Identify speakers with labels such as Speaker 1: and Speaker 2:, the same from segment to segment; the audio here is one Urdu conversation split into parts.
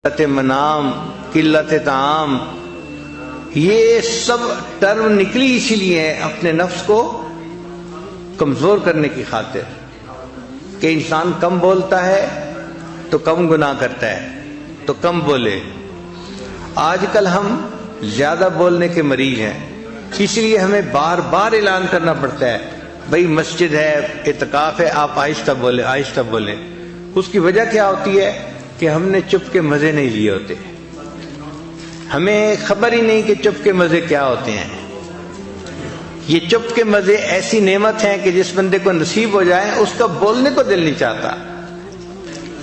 Speaker 1: قلت منام، قلت طعام، یہ سب ٹرم نکلی اسی لیے اپنے نفس کو کمزور کرنے کی خاطر کہ انسان کم بولتا ہے تو کم گناہ کرتا ہے، تو کم بولے۔ آج کل ہم زیادہ بولنے کے مریض ہیں، اس لیے ہمیں بار بار اعلان کرنا پڑتا ہے بھئی مسجد ہے، اعتکاف ہے، آپ آہستہ بولیں آہستہ بولیں۔ اس کی وجہ کیا ہوتی ہے کہ ہم نے چپ کے مزے نہیں لیے ہوتے، ہمیں خبر ہی نہیں کہ چپ کے مزے کیا ہوتے ہیں۔ یہ چپ کے مزے ایسی نعمت ہیں کہ جس بندے کو نصیب ہو جائے اس کا بولنے کو دل نہیں چاہتا،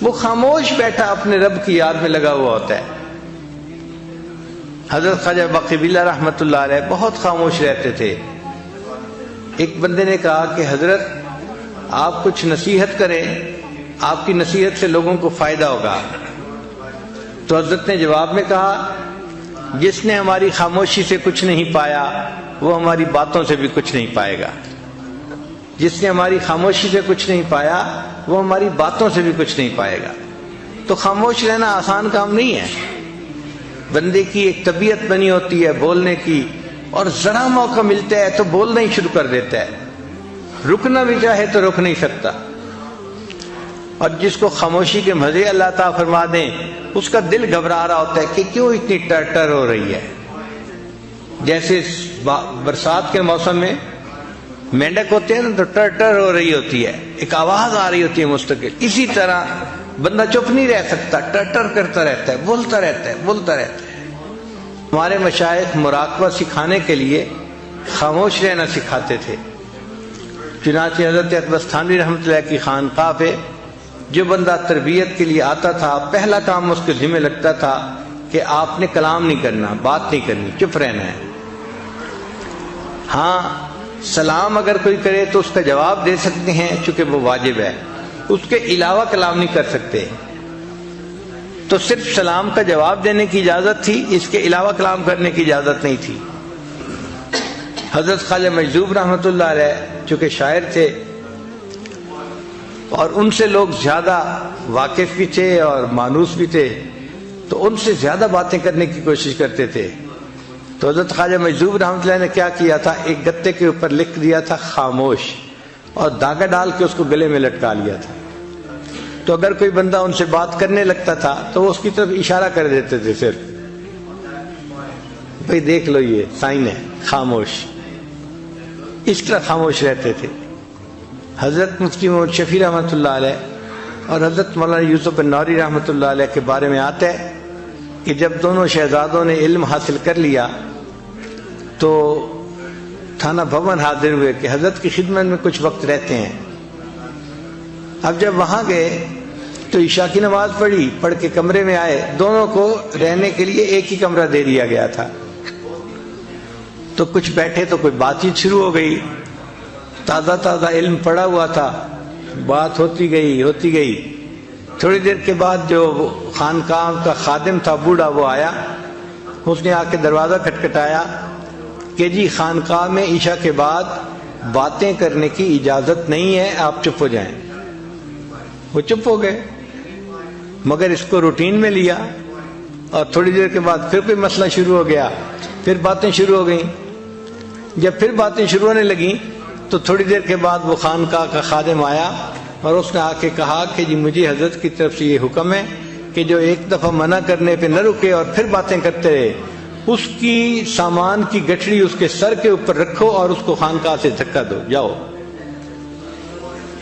Speaker 1: وہ خاموش بیٹھا اپنے رب کی یاد میں لگا ہوا ہوتا ہے۔ حضرت خواجہ باقی رحمۃ اللہ علیہ بہت خاموش رہتے تھے۔ ایک بندے نے کہا کہ حضرت آپ کچھ نصیحت کریں، آپ کی نصیحت سے لوگوں کو فائدہ ہوگا۔ تو حضرت نے جواب میں کہا جس نے ہماری خاموشی سے کچھ نہیں پایا وہ ہماری باتوں سے بھی کچھ نہیں پائے گا، جس نے ہماری خاموشی سے کچھ نہیں پایا وہ ہماری باتوں سے بھی کچھ نہیں پائے گا۔ تو خاموش رہنا آسان کام نہیں ہے، بندے کی ایک طبیعت بنی ہوتی ہے بولنے کی، اور ذرا موقع ملتا ہے تو بولنا ہی شروع کر دیتا ہے، رکنا بھی چاہے تو رک نہیں سکتا۔ اور جس کو خاموشی کے مزے اللہ تعالیٰ فرما دیں اس کا دل گھبرا رہا ہوتا ہے کہ کیوں اتنی ٹر ہو رہی ہے۔ جیسے برسات کے موسم میں مینڈک ہوتے ہیں نا تو ٹر ہو رہی ہوتی ہے، ایک آواز آ رہی ہوتی ہے مستقل، اسی طرح بندہ چپ نہیں رہ سکتا، ٹر کرتا رہتا ہے، بولتا رہتا ہے۔ ہمارے مشائخ مراقبہ سکھانے کے لیے خاموش رہنا سکھاتے تھے۔ چنانچہ حضرت اقبال تھانوی رحمۃ اللہ کی خانقاہ پہ جو بندہ تربیت کے لیے آتا تھا پہلا کام اس کے ذمہ لگتا تھا کہ آپ نے کلام نہیں کرنا، بات نہیں کرنی، چپ رہنا ہے۔ ہاں سلام اگر کوئی کرے تو اس کا جواب دے سکتے ہیں چونکہ وہ واجب ہے، اس کے علاوہ کلام نہیں کر سکتے۔ تو صرف سلام کا جواب دینے کی اجازت تھی، اس کے علاوہ کلام کرنے کی اجازت نہیں تھی۔ حضرت خواجہ مجذوب رحمۃ اللہ علیہ چونکہ شاعر تھے اور ان سے لوگ زیادہ واقف بھی تھے اور مانوس بھی تھے، تو ان سے زیادہ باتیں کرنے کی کوشش کرتے تھے۔ تو حضرت خواجہ مجذوب رحمۃ اللہ نے کیا کیا تھا، ایک گتے کے اوپر لکھ دیا تھا خاموش، اور دھاگا ڈال کے اس کو گلے میں لٹکا لیا تھا۔ تو اگر کوئی بندہ ان سے بات کرنے لگتا تھا تو وہ اس کی طرف اشارہ کر دیتے تھے، صرف بھئی دیکھ لو یہ سائن ہے خاموش، اس طرح خاموش رہتے تھے۔ حضرت مفتی محمد شفیع رحمۃ اللہ علیہ اور حضرت مولانا یوسف النوری رحمۃ اللہ علیہ کے بارے میں آتا ہے کہ جب دونوں شہزادوں نے علم حاصل کر لیا تو تھانہ بھون حاضر ہوئے کہ حضرت کی خدمت میں کچھ وقت رہتے ہیں۔ اب جب وہاں گئے تو عشاء کی نماز پڑھ کے کمرے میں آئے، دونوں کو رہنے کے لیے ایک ہی کمرہ دے دیا گیا تھا۔ تو کچھ بیٹھے تو کوئی بات چیت شروع ہو گئی، تازہ علم پڑا ہوا تھا، بات ہوتی گئی۔ تھوڑی دیر کے بعد جو خانقاہ کا خادم تھا بوڑھا وہ آیا، اس نے آ کے دروازہ کھٹکھٹایا کہ جی خانقاہ میں عشاء کے بعد باتیں کرنے کی اجازت نہیں ہے، آپ چپ ہو جائیں۔ وہ چپ ہو گئے، مگر اس کو روٹین میں لیا، اور تھوڑی دیر کے بعد پھر کوئی مسئلہ شروع ہو گیا، پھر باتیں شروع ہو گئیں۔ جب پھر باتیں شروع ہونے لگیں تو تھوڑی دیر کے بعد وہ خانقاہ کا خادم آیا اور اس نے آ کے کہا کہ جی مجھے حضرت کی طرف سے یہ حکم ہے کہ جو ایک دفعہ منع کرنے پہ نہ رکے اور پھر باتیں کرتے رہے، اس کی سامان کی گٹھڑی اس کے سر کے اوپر رکھو اور اس کو خانقاہ سے دھکا دو، جاؤ۔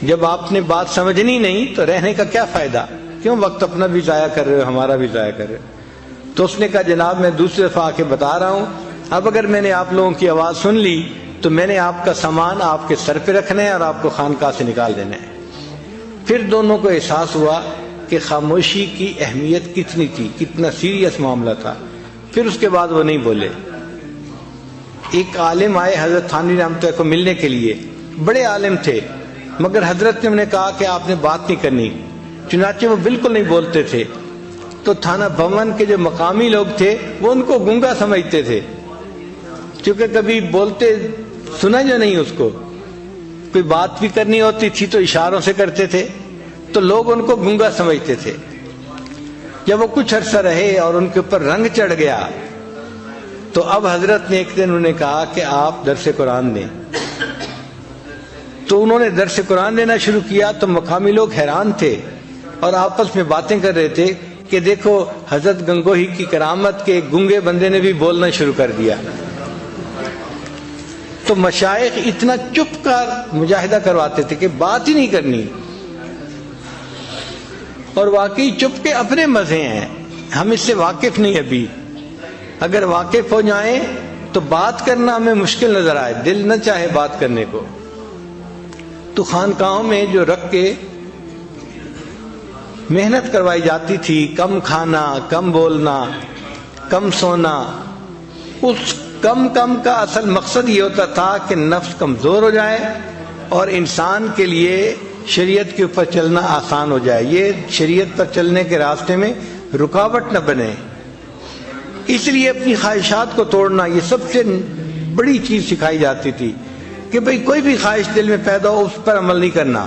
Speaker 1: جب آپ نے بات سمجھنی نہیں تو رہنے کا کیا فائدہ، کیوں وقت اپنا بھی ضائع کر رہے ہو، ہمارا بھی ضائع کر رہے ہو۔ تو اس نے کہا جناب میں دوسری دفعہ آ کے بتا رہا ہوں، اب اگر میں نے آپ لوگوں کی آواز سن لی تو میں نے آپ کا سامان آپ کے سر پہ رکھنا ہے اور آپ کو خانقاہ سے نکال دینا ہے۔ پھر دونوں کو احساس ہوا کہ خاموشی کی اہمیت کتنی تھی، کتنا سیریس معاملہ تھا۔ پھر اس کے بعد وہ نہیں بولے۔ ایک عالم آئے حضرت تھانوی رحمۃ اللہ کو ملنے کے لیے، بڑے عالم تھے، مگر حضرت نے انہیں کہا کہ آپ نے بات نہیں کرنی، چنانچہ وہ بالکل نہیں بولتے تھے۔ تو تھانہ بھون کے جو مقامی لوگ تھے وہ ان کو گونگا سمجھتے تھے، کیونکہ کبھی بولتے سنا جو نہیں، اس کو کوئی بات بھی کرنی ہوتی تھی تو اشاروں سے کرتے تھے، تو لوگ ان کو گونگا سمجھتے تھے۔ جب وہ کچھ عرصہ رہے اور ان کے اوپر رنگ چڑھ گیا تو اب حضرت نے ایک دن انہیں کہا کہ آپ درس قرآن دیں. تو انہوں نے درس قرآن دینا شروع کیا تو مقامی لوگ حیران تھے اور آپس میں باتیں کر رہے تھے کہ دیکھو حضرت گنگوہی کی کرامت کے گنگے بندے نے بھی بولنا شروع کر دیا. تو مشائخ اتنا چپ کر مجاہدہ کرواتے تھے کہ بات ہی نہیں کرنی. اور واقعی چپ کے اپنے مزے ہیں, ہم اس سے واقف نہیں ابھی. اگر واقف ہو جائیں تو بات کرنا ہمیں مشکل نظر آئے, دل نہ چاہے بات کرنے کو. تو خانقاہوں میں جو رکھ کے محنت کروائی جاتی تھی, کم کھانا, کم بولنا, کم سونا, اس کم کا اصل مقصد یہ ہوتا تھا کہ نفس کمزور ہو جائے اور انسان کے لیے شریعت کے اوپر چلنا آسان ہو جائے, یہ شریعت پر چلنے کے راستے میں رکاوٹ نہ بنے. اس لیے اپنی خواہشات کو توڑنا یہ سب سے بڑی چیز سکھائی جاتی تھی کہ بھئی کوئی بھی خواہش دل میں پیدا ہو اس پر عمل نہیں کرنا.